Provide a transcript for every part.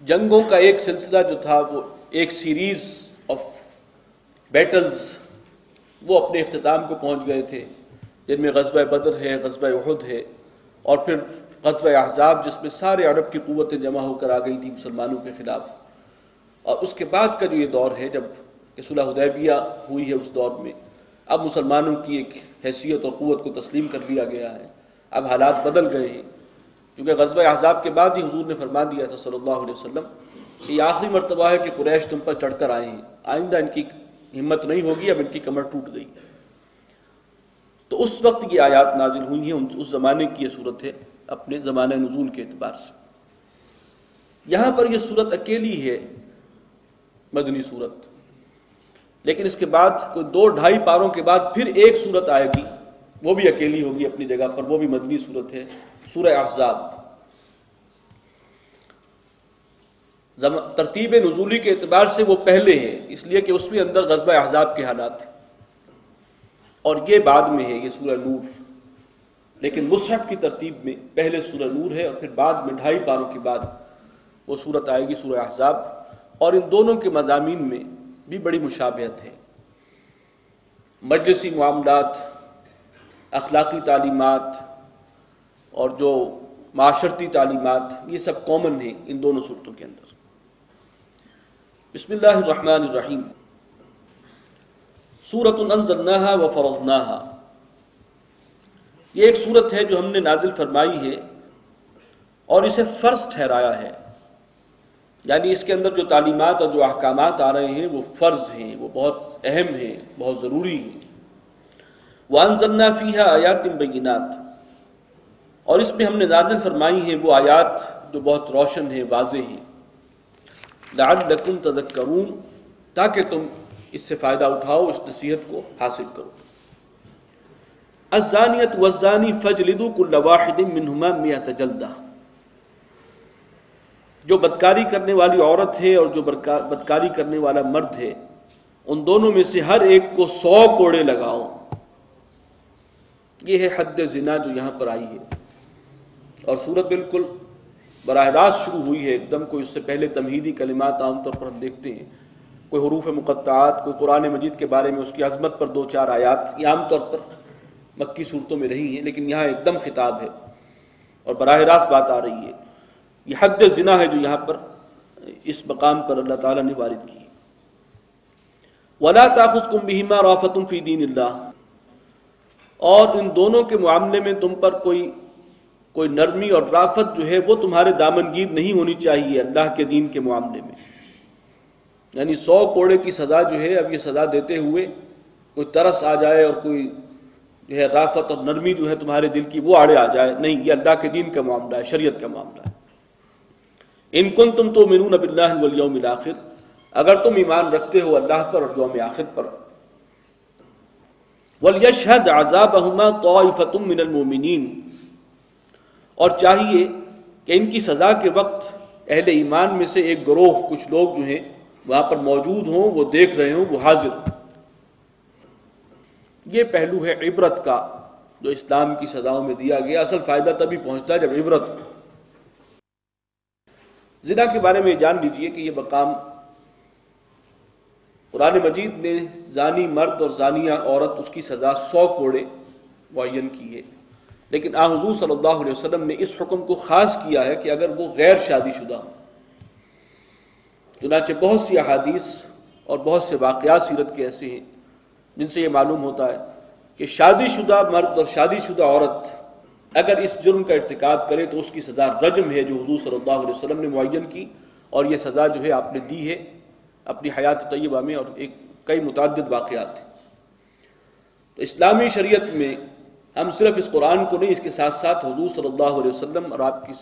جنگوں کا ایک سلسلہ جو تھا، وہ ایک سیریز آف بیٹلز، وہ اپنے اختتام کو پہنچ گئے تھے، جن میں غزوہ بدر ہے، غزوہ احد ہے، اور پھر غزوہ احزاب جس میں سارے عرب کی قوتیں جمع ہو کر آ گئی تھیں مسلمانوں کے خلاف۔ اور اس کے بعد کا جو یہ دور ہے، جب کہ صلح حدیبیہ ہوئی ہے، اس دور میں اب مسلمانوں کی ایک حیثیت اور قوت کو تسلیم کر لیا گیا ہے، اب حالات بدل گئے ہیں، کیونکہ غزوہ احزاب کے بعد ہی حضور نے فرما دیا تھا صلی اللہ علیہ وسلم کہ یہ آخری مرتبہ ہے کہ قریش تم پر چڑھ کر آئے ہیں، آئندہ ان کی ہمت نہیں ہوگی، اب ان کی کمر ٹوٹ گئی۔ تو اس وقت یہ آیات نازل ہوئی ہیں، اس زمانے کی یہ صورت ہے اپنے زمانہ نزول کے اعتبار سے۔ یہاں پر یہ صورت اکیلی ہے، مدنی صورت، لیکن اس کے بعد کوئی 2-2.5 پاروں کے بعد پھر ایک صورت آئے گی، وہ بھی اکیلی ہوگی اپنی جگہ پر، وہ بھی مدنی صورت ہے، سورہ احزاب۔ ترتیب نزولی کے اعتبار سے وہ پہلے ہے، اس لیے کہ اس میں اندر غزوہ احزاب کے حالات ہیں، اور یہ بعد میں ہے، یہ سورہ نور۔ لیکن مصحف کی ترتیب میں پہلے سورہ نور ہے، اور پھر بعد میں 2.5 پاروں کے بعد وہ صورت آئے گی سورہ احزاب، اور ان دونوں کے مضامین میں بھی بڑی مشابہت ہے۔ مجلسی معاملات، اخلاقی تعلیمات اور جو معاشرتی تعلیمات، یہ سب کامن ہیں ان دونوں صورتوں کے اندر۔ بسم اللہ الرحمن الرحیم۔ سورۃ انزلناہا وفرضناہا، یہ ایک صورت ہے جو ہم نے نازل فرمائی ہے اور اسے فرض ٹھہرایا ہے، یعنی اس کے اندر جو تعلیمات اور جو احکامات آ رہے ہیں وہ فرض ہیں، وہ بہت اہم ہیں، بہت ضروری ہیں۔ وَأَنزَلْنَا فِيهَا آيَاتٍ بَيِّنَاتٍ، اور اس میں ہم نے نازل فرمائی ہیں وہ آیات جو بہت روشن ہیں، واضح ہیں۔ لَعَلَّكُمْ تَذَكَّرُونَ، تاکہ تم اس سے فائدہ اٹھاؤ، اس نصیحت کو حاصل کرو۔ الزَّانِيَةُ وَالزَّانِي فَاجْلِدُوا كُلَّ وَاحِدٍ مِّنْهُمَا 100 جلدہ، جو بدکاری کرنے والی عورت ہے اور جو بدکاری کرنے والا مرد ہے، ان دونوں میں سے ہر ایک کو 100 کوڑے لگاؤ۔ یہ ہے حد زنا جو یہاں پر آئی ہے، اور صورت بالکل براہ راست شروع ہوئی ہے، ایک دم کوئی اس سے پہلے تمہیدی کلمات عام طور پر ہم دیکھتے ہیں، کوئی حروف مقطعات، کوئی قرآن مجید کے بارے میں اس کی عظمت پر 2-4 آیات، یہ عام طور پر مکی صورتوں میں رہی ہیں، لیکن یہاں ایک دم خطاب ہے اور براہ راست بات آ رہی ہے۔ یہ حد زنا ہے جو یہاں پر اس مقام پر اللہ تعالیٰ نے وارد کی۔ وَلَا تَأْخُذْكُمْ بِهِمَا رَأْفَةٌ فِي دِينِ اللَّهِ، اور ان دونوں کے معاملے میں تم پر کوئی نرمی اور رافت جو ہے وہ تمہارے دامنگیر نہیں ہونی چاہیے اللہ کے دین کے معاملے میں، یعنی 100 کوڑے کی سزا جو ہے، اب یہ سزا دیتے ہوئے کوئی ترس آ جائے اور کوئی جو ہے رافت اور نرمی جو ہے تمہارے دل کی وہ آڑے آ جائے، نہیں، یہ اللہ کے دین کا معاملہ ہے، شریعت کا معاملہ ہے۔ ان کنتم تؤمنون باللہ والیوم الآخر، اگر تم ایمان رکھتے ہو اللہ پر اور یوم آخر پر۔ وَلْيَشْهَدْ عَذَابَهُمَا طَائِفَةٌ مِّنَ الْمُؤْمِنِينَ، اور چاہیے کہ ان کی سزا کے وقت اہل ایمان میں سے ایک گروہ، کچھ لوگ جو ہیں وہاں پر موجود ہوں، وہ دیکھ رہے ہوں، وہ حاضر ہوں۔ یہ پہلو ہے عبرت کا جو اسلام کی سزاؤں میں دیا گیا، اصل فائدہ تبھی پہنچتا ہے جب عبرت ہو۔ زنا کے بارے میں جان لیجئے کہ یہ مقام قرآن مجید نے زانی مرد اور زانیہ عورت اس کی سزا 100 کوڑے معین کی ہے، لیکن آن حضور صلی اللہ علیہ وسلم نے اس حکم کو خاص کیا ہے کہ اگر وہ غیر شادی شدہ ہوں۔ چنانچہ بہت سی احادیث اور بہت سے واقعات سیرت کے ایسے ہیں جن سے یہ معلوم ہوتا ہے کہ شادی شدہ مرد اور شادی شدہ عورت اگر اس جرم کا ارتکاب کرے تو اس کی سزا رجم ہے، جو حضور صلی اللہ علیہ وسلم نے معین کی، اور یہ سزا جو ہے آپ نے دی ہے اپنی حیات طیبہ میں، اور کئی متعدد واقعات ہیں۔ تو اسلامی شریعت میں ہم صرف اس قرآن کو نہیں، اس کے ساتھ ساتھ حضور صلی اللہ علیہ وسلم اور آپ کی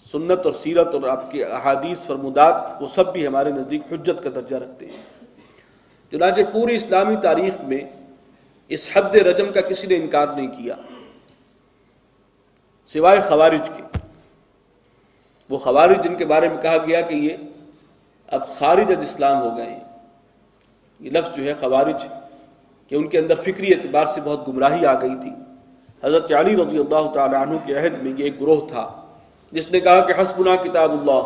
سنت اور سیرت اور آپ کے احادیث فرمودات، وہ سب بھی ہمارے نزدیک حجت کا درجہ رکھتے ہیں۔ چنانچہ پوری اسلامی تاریخ میں اس حد رجم کا کسی نے انکار نہیں کیا سوائے خوارج کے۔ وہ خوارج جن کے بارے میں کہا گیا کہ یہ اب خارج از اسلام ہو گئے ہیں، یہ لفظ جو ہے خوارج، کہ ان کے اندر فکری اعتبار سے بہت گمراہی آ گئی تھی۔ حضرت علی رضی اللہ تعالی عنہ کے عہد میں یہ ایک گروہ تھا جس نے کہا کہ حسبنا کتاب اللہ،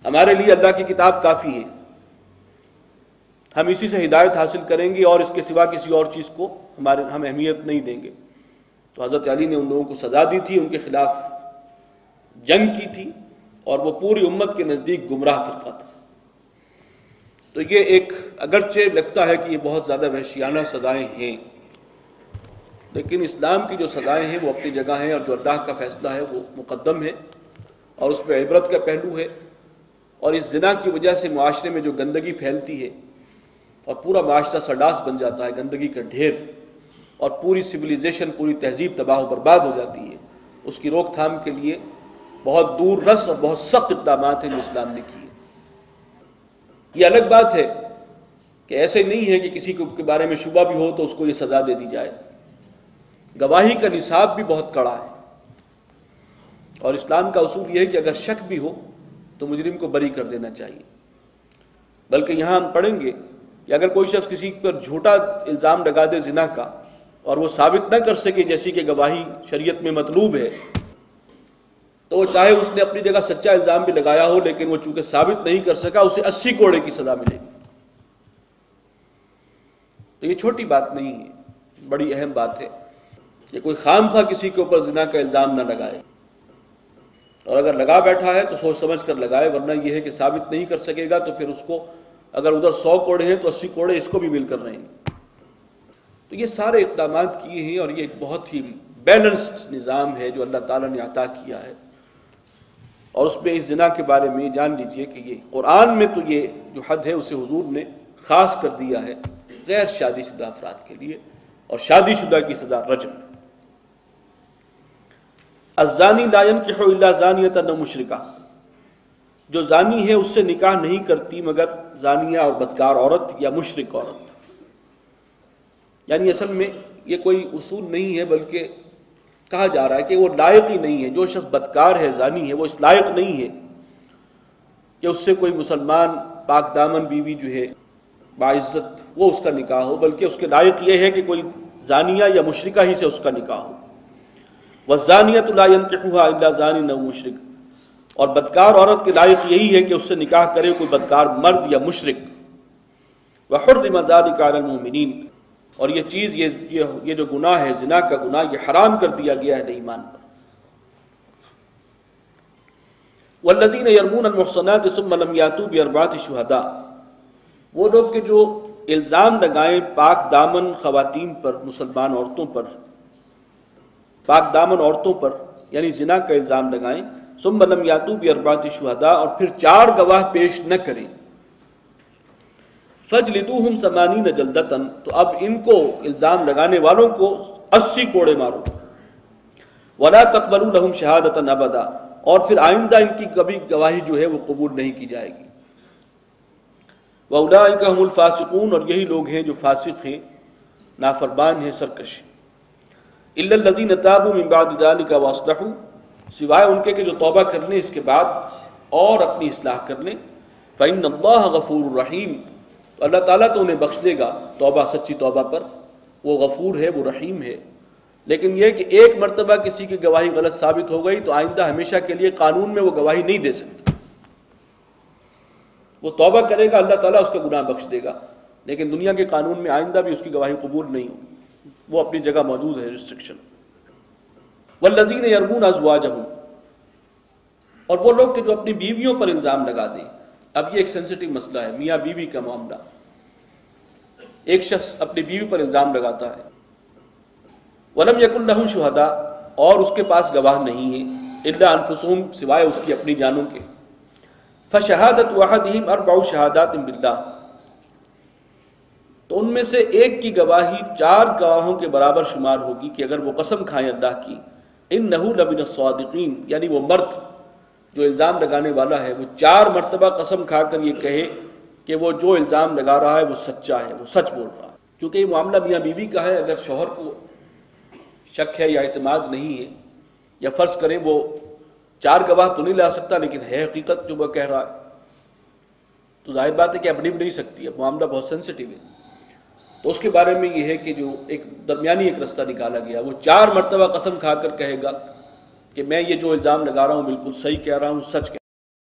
ہمارے لیے اللہ کی کتاب کافی ہے، ہم اسی سے ہدایت حاصل کریں گے اور اس کے سوا کسی اور چیز کو ہم اہمیت نہیں دیں گے۔ تو حضرت علی نے ان لوگوں کو سزا دی تھی، ان کے خلاف جنگ کی تھی، اور وہ پوری امت کے نزدیک گمراہ فرقہ تھا۔ تو یہ ایک اگرچہ لگتا ہے کہ یہ بہت زیادہ وحشیانہ سزائیں ہیں، لیکن اسلام کی جو سزائیں ہیں وہ اپنی جگہ ہیں، اور جو اللہ کا فیصلہ ہے وہ مقدم ہے، اور اس میں عبرت کا پہلو ہے۔ اور اس زنا کی وجہ سے معاشرے میں جو گندگی پھیلتی ہے اور پورا معاشرہ سڈاس بن جاتا ہے، گندگی کا ڈھیر، اور پوری سویلائزیشن، پوری تہذیب تباہ و برباد ہو جاتی ہے، اس کی روک تھام کے لیے بہت دور رس اور بہت سخت اقدامات ہیں جو اسلام نے کیے۔ یہ الگ بات ہے کہ ایسے نہیں ہے کہ کسی کے بارے میں شبہ بھی ہو تو اس کو یہ سزا دے دی جائے۔ گواہی کا نصاب بھی بہت کڑا ہے، اور اسلام کا اصول یہ ہے کہ اگر شک بھی ہو تو مجرم کو بری کر دینا چاہیے۔ بلکہ یہاں ہم پڑھیں گے کہ اگر کوئی شخص کسی پر جھوٹا الزام لگا دے زنا کا، اور وہ ثابت نہ کر سکے جیسی کہ گواہی شریعت میں مطلوب ہے، تو وہ چاہے اس نے اپنی جگہ سچا الزام بھی لگایا ہو، لیکن وہ چونکہ ثابت نہیں کر سکا، اسے 80 کوڑے کی سزا ملے گی۔ تو یہ چھوٹی بات نہیں ہے، بڑی اہم بات ہے کہ کوئی خام خواہ کسی کے اوپر زنا کا الزام نہ لگائے، اور اگر لگا بیٹھا ہے تو سوچ سمجھ کر لگائے، ورنہ یہ ہے کہ ثابت نہیں کر سکے گا تو پھر اس کو اگر ادھر 100 کوڑے ہیں تو 80 کوڑے اس کو بھی مل کر رہیں گے۔ تو یہ سارے اقدامات کیے ہیں، اور یہ ایک بہت ہی بیلنسڈ نظام ہے جو اللہ تعالیٰ نے عطا کیا ہے۔ اور اس میں اس زنا کے بارے میں جان لیجئے کہ یہ قرآن میں تو یہ جو حد ہے اسے حضور نے خاص کر دیا ہے غیر شادی شدہ افراد کے لیے، اور شادی شدہ کی سزا رجم۔ الزانی لا ينکح الا زانیۃ او مشرکہ، جو زانی ہے اس سے نکاح نہیں کرتی مگر زانیہ اور بدکار عورت یا مشرک عورت۔ یعنی اصل میں یہ کوئی اصول نہیں ہے، بلکہ کہا جا رہا ہے کہ وہ لائق ہی نہیں ہے، جو شخص بدکار ہے، زانی ہے، وہ اس لائق نہیں ہے کہ اس سے کوئی مسلمان پاک دامن بیوی جو ہے باعزت وہ اس کا نکاح ہو، بلکہ اس کے لائق یہ ہے کہ کوئی زانیہ یا مشرکہ ہی سے اس کا نکاح ہو۔ والزانیۃ لا ينکحها الا زان او مشرک، اور بدکار عورت کے لائق یہی ہے کہ اس سے نکاح کرے کوئی بدکار مرد یا مشرک۔ وحرم ذلک علی المؤمنین، اور یہ چیز یہ جو گناہ ہے، زنا کا گناہ، یہ حرام کر دیا گیا ہے ایمان پر۔ والذین یرمون المحصنات ثم لم یاتوا باربعۃ شہداء، وہ لوگ کہ جو الزام لگائیں پاک دامن خواتین پر، مسلمان عورتوں پر، پاک دامن عورتوں پر، یعنی زنا کا الزام لگائیں، ثم لم یاتوا باربعۃ شہداء، اور پھر 4 گواہ پیش نہ کریں، فجلدوہم 80 جلدۃ، تو اب ان کو الزام لگانے والوں کو 80 کوڑے مارو۔ ولا تقبلوا لهم شہادۃ ابدا، اور پھر آئندہ ان کی کبھی گواہی جو ہے وہ قبول نہیں کی جائے گی۔ واولئک هم الفاسقون، اور یہی لوگ ہیں جو فاسق ہیں، نافرمان ہیں، سرکش۔ الا الذین تابوا من بعد ذلک واصلحوا، سوائے ان کے کہ جو توبہ کر لیں اس کے بعد اور اپنی اصلاح کر لیں، فإن اللہ غفور رحیم، تو اللہ تعالیٰ تو انہیں بخش دے گا توبہ، سچی توبہ پر، وہ غفور ہے، وہ رحیم ہے۔ لیکن یہ کہ ایک مرتبہ کسی کی گواہی غلط ثابت ہو گئی تو آئندہ ہمیشہ کے لیے قانون میں وہ گواہی نہیں دے سکتا۔ وہ توبہ کرے گا، اللہ تعالیٰ اس کا گناہ بخش دے گا، لیکن دنیا کے قانون میں آئندہ بھی اس کی گواہی قبول نہیں ہوگی، وہ اپنی جگہ موجود ہے ریسٹرکشن۔ والذین یرمون ازواجہم، اور وہ لوگ کہ جو اپنی بیویوں پر الزام لگا دیں۔ اب یہ ایک سینسٹیو مسئلہ ہے، میاں بیوی کا معاملہ۔ ایک شخص اپنی بیوی پر الزام لگاتا ہے، وَلَمْ يَكُنْ لَهُ شُهَدَاء، اور اس کے پاس گواہ نہیں ہے، إِلَّا أَنفُسُهُمْ، سوائے اس کی اپنی جانوں کے، فَشَهَادَةُ أَحَدِهِمْ 4 شہادات بِاللَّهِ، تو ان میں سے ایک کی گواہی 4 گواہوں کے برابر شمار ہوگی کہ اگر وہ قسم کھائیں اللہ کی، إِنَّهُ لَمِنَ الصَّادِقِينَ، یعنی وہ مرد جو الزام لگانے والا ہے وہ 4 مرتبہ قسم کھا کر یہ کہے کہ وہ جو الزام لگا رہا ہے وہ سچا ہے، وہ سچ بول رہا ہے۔ کیونکہ یہ معاملہ میاں بیوی کا ہے، اگر شوہر کو شک ہے یا اعتماد نہیں ہے، یا فرض کریں وہ 4 گواہ تو نہیں لا سکتا لیکن ہے حقیقت جو وہ کہہ رہا ہے، تو ظاہر بات ہے کہ اب نہیں سکتی، اب معاملہ بہت سینسٹیو ہے۔ تو اس کے بارے میں یہ ہے کہ جو ایک درمیانی ایک رستہ نکالا گیا، وہ 4 مرتبہ قسم کھا کر کہے گا کہ میں یہ جو الزام لگا رہا ہوں بالکل صحیح کہہ رہا ہوں، سچ کہہ رہا ہوں۔